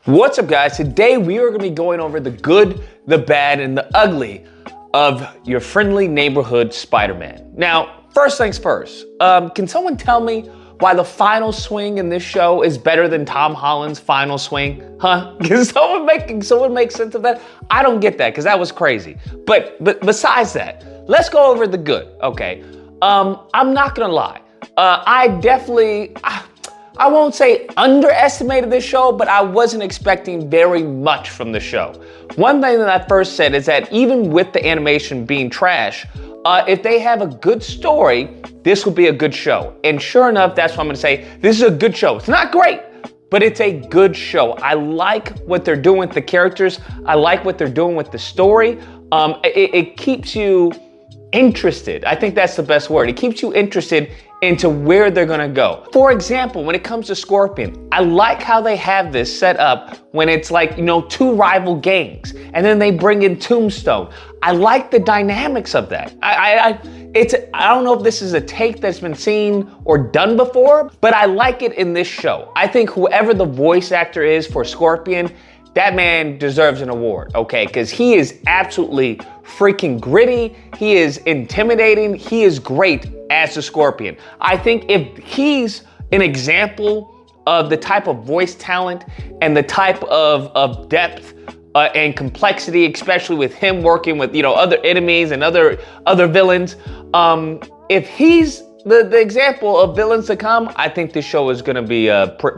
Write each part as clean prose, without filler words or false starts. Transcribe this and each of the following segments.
What's up, guys? Today we are going to be going over the good, the bad, and the ugly of your friendly neighborhood Spider-Man. Now, first things first, can someone tell me why the final swing in this show is better than Tom Holland's final swing? Huh? Can someone make sense of that? I don't get that because that was crazy. But besides that, let's go over the good, okay? I'm not gonna lie. I won't say underestimated this show, but I wasn't expecting very much from the show. One thing that I first said is that even with the animation being trash, if they have a good story, this will be a good show. And sure enough, that's what I'm gonna say. This is a good show. It's not great, but it's a good show. I like what they're doing with the characters. I like what they're doing with the story. It keeps you interested. I think that's the best word. It keeps you interested into where they're gonna go. For example, when it comes to Scorpion, I like how they have this set up when it's like, two rival gangs, and then they bring in Tombstone. I like the dynamics of that. I don't know if this is a take that's been seen or done before, but I like it in this show. I think whoever the voice actor is for Scorpion, that man deserves an award, okay? Because he is absolutely freaking gritty. He is intimidating. He is great as the Scorpion. I think if he's an example of the type of voice talent and the type of depth and complexity, especially with him working with, other enemies and other villains, if he's the example of villains to come, I think this show is gonna be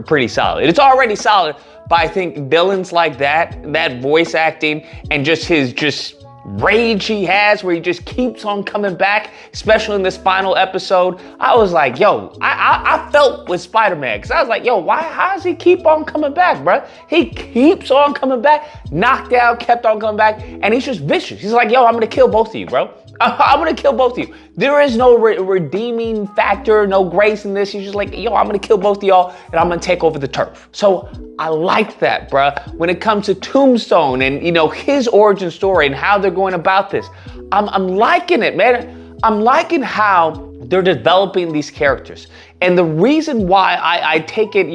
pretty solid. It's already solid, but I think villains like that voice acting and just his rage he has where he just keeps on coming back, especially in this final episode. I was like, yo, I felt with Spider-Man because I was like, yo, how does he keep on coming back, bro? He keeps on coming back, knocked out, kept on coming back, and he's just vicious. He's like, yo, I'm gonna kill both of you, bro. I'm gonna kill both of you. There is no redeeming factor, no grace in this. He's just like, yo, I'm gonna kill both of y'all and I'm gonna take over the turf. So I like that, bruh. When it comes to Tombstone and, his origin story and how they're going about this, I'm liking it, man. I'm liking how they're developing these characters. And the reason why I take it,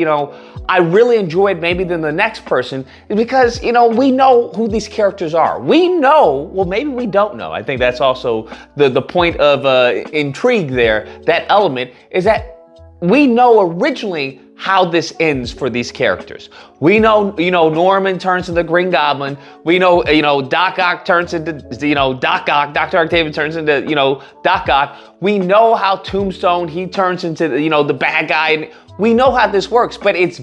I really enjoy it maybe than the next person is because, we know who these characters are. We know, well, maybe we don't know. I think that's also the point of intrigue there. That element is that we know originally how this ends for these characters. We know, Norman turns into the Green Goblin. We know, Doc Ock turns into, Doc Ock. Dr. Octavius turns into, Doc Ock. We know how Tombstone, he turns into, the bad guy. And we know how this works, but it's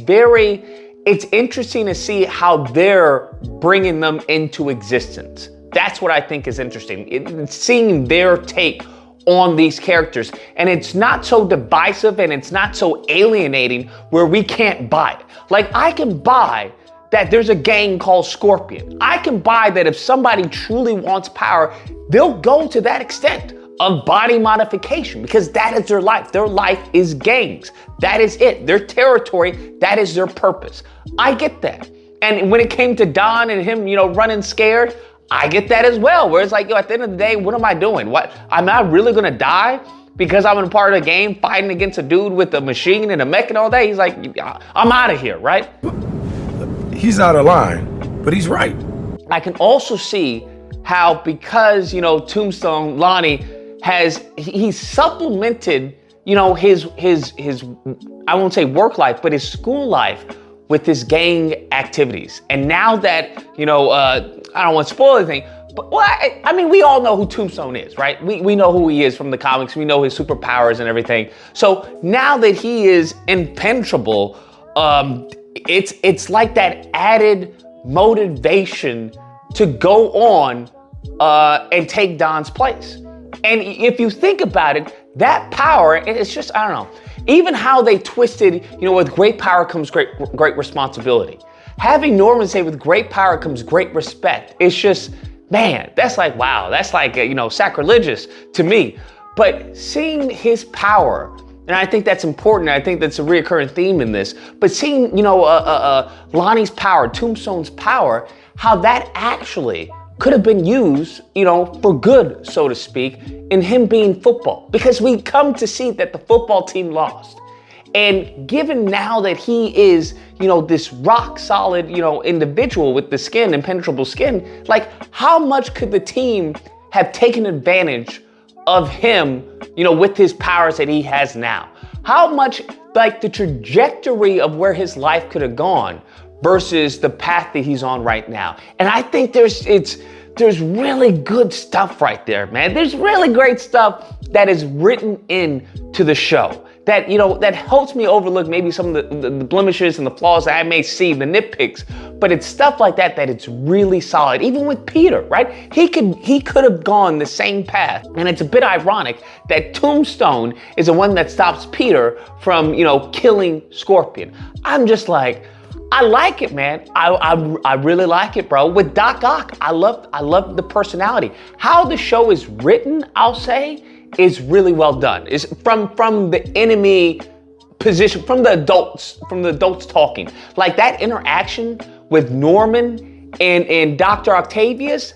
interesting to see how they're bringing them into existence. That's what I think is interesting. It's seeing their take on these characters, and it's not so divisive and it's not so alienating where we can't buy it. Like, I can buy that there's a gang called Scorpion. I can buy that if somebody truly wants power, they'll go to that extent of body modification because that is their life. Their life is gangs. That is it. Their territory, that is their purpose. I get that. And when it came to Don and him, running scared, I get that as well, where it's like, yo, at the end of the day, what am I doing? What, am I really gonna die because I'm a part of the game fighting against a dude with a machine and a mech and all that? He's like, I'm out of here, right? He's out of line, but he's right. I can also see how because, Tombstone, Lonnie, he's supplemented, his I won't say work life, but his school life with his gang activities. And now that, I don't want to spoil anything, but I mean, we all know who Tombstone is, right? We know who he is from the comics. We know his superpowers and everything. So now that he is impenetrable, it's like that added motivation to go on and take Don's place. And if you think about it, that power, it's just, I don't know, even how they twisted, with great power comes great responsibility. Having Norman say with great power comes great respect. It's just, man, that's like, wow, that's like, sacrilegious to me. But seeing his power, and I think that's important. I think that's a reoccurring theme in this, but seeing, Lonnie's power, Tombstone's power, how that actually could have been used, for good, so to speak, in him being football. Because we come to see that the football team lost. And given now that he is, this rock solid, individual with the skin, impenetrable skin, like how much could the team have taken advantage of him, with his powers that he has now? How much, like, the trajectory of where his life could have gone versus the path that he's on right now. And I think there's really good stuff right there, man. There's really great stuff that is written into the show that, that helps me overlook maybe some of the blemishes and the flaws that I may see, the nitpicks, but it's stuff like that it's really solid. Even with Peter, right? He could have gone the same path. And it's a bit ironic that Tombstone is the one that stops Peter from, killing Scorpion. I'm just like, I like it, man. I really like it, bro. With Doc Ock, I love the personality. How the show is written, I'll say, is really well done. It's from the enemy position, from the adults talking. Like that interaction with Norman and Dr. Octavius,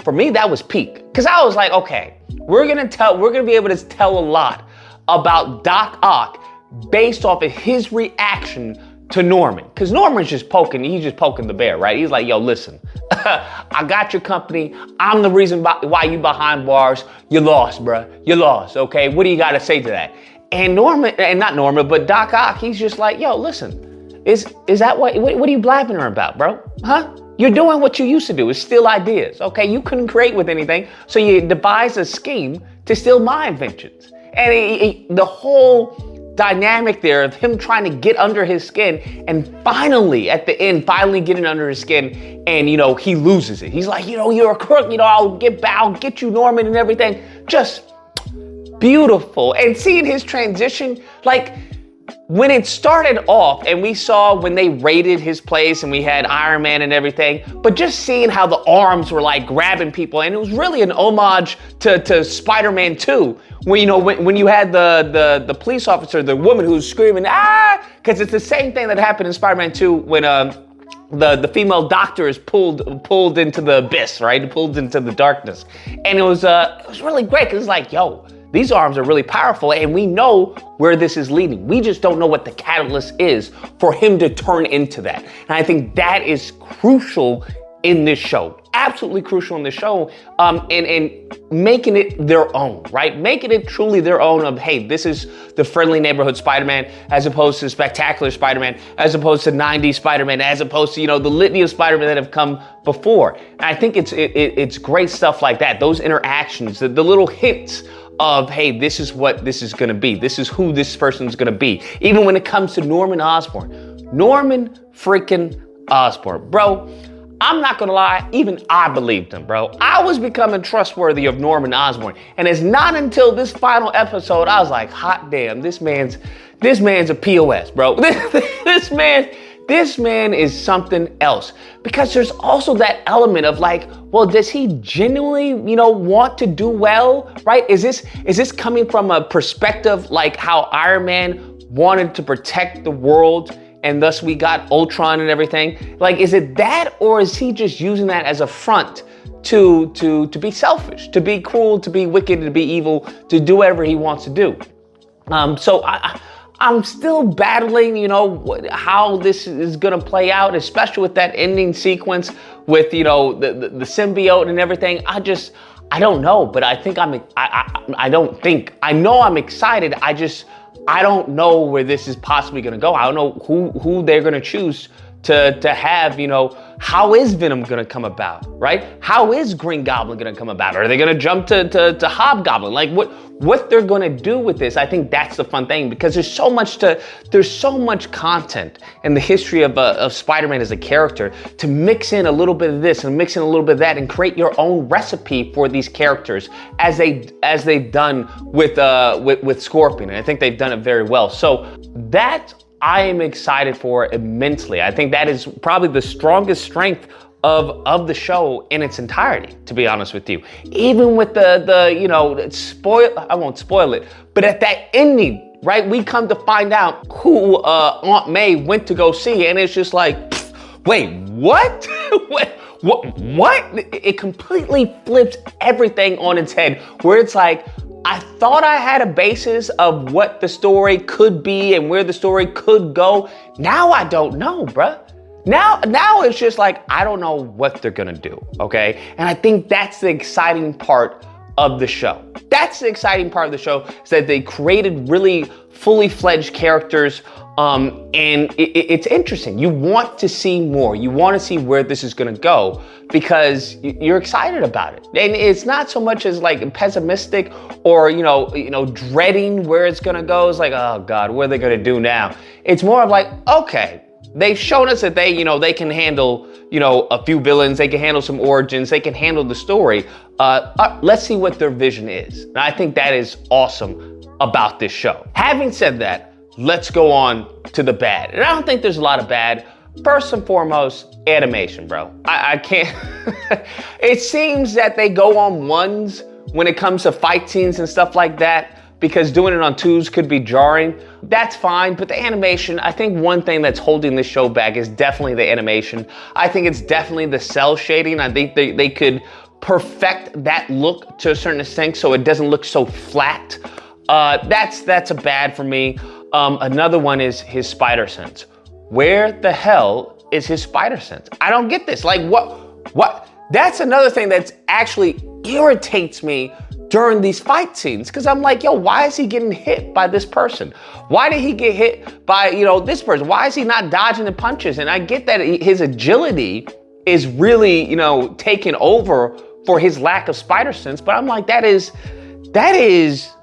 for me, that was peak. Cause I was like, okay, we're gonna be able to tell a lot about Doc Ock based off of his reaction to Norman. Cause Norman's he's just poking the bear, right? He's like, yo, listen, I got your company. I'm the reason why you behind bars. You lost, bruh. You lost, okay? What do you gotta say to that? And not Norman, but Doc Ock, he's just like, yo, listen, is that what are you blabbing her about, bro? Huh? You're doing what you used to do, is steal ideas, okay? You couldn't create with anything, so you devised a scheme to steal my inventions. And the whole dynamic there of him trying to get under his skin and finally, at the end, getting under his skin and, he loses it. He's like, you're a crook, I'll get you, Norman, and everything. Just beautiful. And seeing his transition, like, when it started off and we saw when they raided his place and we had Iron Man and everything, but just seeing how the arms were like grabbing people, and it was really an homage to Spider-Man 2, when you had the police officer, the woman who's screaming, because it's the same thing that happened in Spider-Man 2 when the female doctor is pulled into the abyss, right? Pulled into the darkness. And it was really great because it's like, yo, these arms are really powerful and we know where this is leading. We just don't know what the catalyst is for him to turn into that. And I think that is crucial in this show. Absolutely crucial in this show, and making it their own, right? Making it truly their own of, hey, this is the friendly neighborhood Spider-Man as opposed to Spectacular Spider-Man, as opposed to 90s Spider-Man, as opposed to, the litany of Spider-Man that have come before. And I think it's great stuff like that. Those interactions, the little hints of, hey, this is what this is gonna be. This is who this person's gonna be. Even when it comes to Norman Osborn. Norman freaking Osborn. Bro, I'm not gonna lie, even I believed him, bro. I was becoming trustworthy of Norman Osborn. And it's not until this final episode, I was like, hot damn, this man's a POS, bro. This man is something else. Because there's also that element of like, well, does he genuinely, want to do well, right? Is this coming from a perspective like how Iron Man wanted to protect the world and thus we got Ultron and everything? Like, is it that, or is he just using that as a front to be selfish, to be cruel, to be wicked, to be evil, to do whatever he wants to do? So I'm still battling, how this is gonna play out, especially with that ending sequence with, the symbiote and everything. I don't know, but I think I know I'm excited. I don't know where this is possibly gonna go. I don't know who they're gonna choose to have, how is Venom gonna come about, right? How is Green Goblin gonna come about? Are they gonna jump to Hobgoblin? Like what they're gonna do with this, I think that's the fun thing, because there's so much content in the history of Spider-Man as a character to mix in a little bit of this and mix in a little bit of that and create your own recipe for these characters as they've done with Scorpion. And I think they've done it very well. So that I am excited for immensely. I think that is probably the strongest strength of the show in its entirety, to be honest with you. Even with I won't spoil it, but at that ending, right, we come to find out who Aunt May went to go see, and it's just like, wait, what? What? It completely flips everything on its head, where it's like, I thought I had a basis of what the story could be and where the story could go. Now I don't know, bruh. Now it's just like, I don't know what they're gonna do, okay? And I think that's the exciting part of the show. That's the exciting part of the show, is that they created really fully fledged characters, and it's interesting. You want to see more. You want to see where this is gonna go because you're excited about it. And it's not so much as like pessimistic or, dreading where it's gonna go. It's like, oh God, what are they gonna do now? It's more of like, okay, they've shown us that they can handle, a few villains, they can handle some origins, they can handle the story. Let's see what their vision is. And I think that is awesome about this show. Having said that, let's go on to the bad. And I don't think there's a lot of bad. First and foremost, animation, bro. I can't. It seems that they go on ones when it comes to fight scenes and stuff like that, because doing it on twos could be jarring. That's fine, but the animation, I think one thing that's holding this show back is definitely the animation. I think it's definitely the cell shading. I think they could perfect that look to a certain extent so it doesn't look so flat. That's a bad for me. Another one is his spider sense. Where the hell is his spider sense? I don't get this. Like what? That's another thing that's actually irritates me during these fight scenes, because I'm like, yo, why is he getting hit by this person? Why did he get hit by, this person? Why is he not dodging the punches? And I get that his agility is really, taken over for his lack of spider sense, but I'm like, that is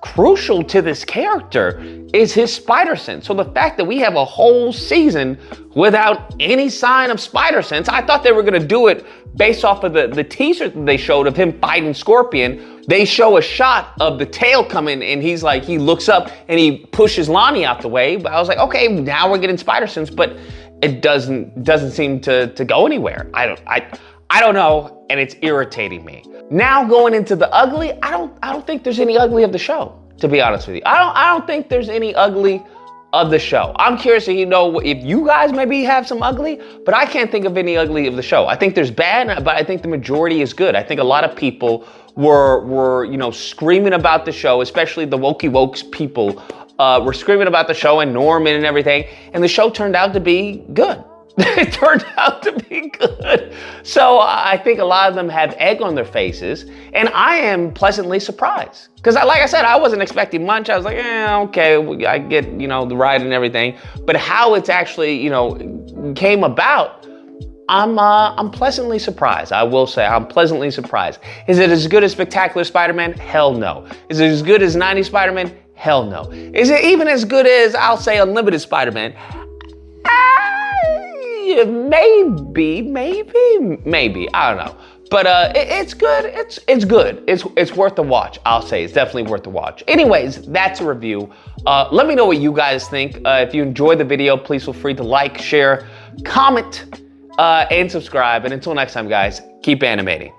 crucial to this character, is his spider sense. So the fact that we have a whole season without any sign of spider sense, I thought they were gonna do it based off of the teaser that they showed of him fighting Scorpion. They show a shot of the tail coming and he looks up and he pushes Lonnie out the way. But I was like, okay, now we're getting spider sense, but it doesn't seem to go anywhere. I don't know, and it's irritating me. Now going into the ugly, I don't think there's any ugly of the show, to be honest with you. I don't think there's any ugly of the show. I'm curious to know if you guys maybe have some ugly, but I can't think of any ugly of the show. I think there's bad, but I think the majority is good. I think a lot of people were screaming about the show, especially the wokey wokes people were screaming about the show and Norman and everything, and the show turned out to be good. It turned out to be good. So I think a lot of them have egg on their faces, and I am pleasantly surprised. Because like I said, I wasn't expecting much. I was like, okay, I get, the ride and everything. But how it's actually, came about, I'm pleasantly surprised. I will say, I'm pleasantly surprised. Is it as good as Spectacular Spider-Man? Hell no. Is it as good as 90s Spider-Man? Hell no. Is it even as good as, I'll say, Unlimited Spider-Man? Maybe, I don't know. But it's good, it's good. It's worth the watch, I'll say. It's definitely worth the watch. Anyways, that's a review. Let me know what you guys think. If you enjoyed the video, please feel free to like, share, comment, and subscribe. And until next time, guys, keep animating.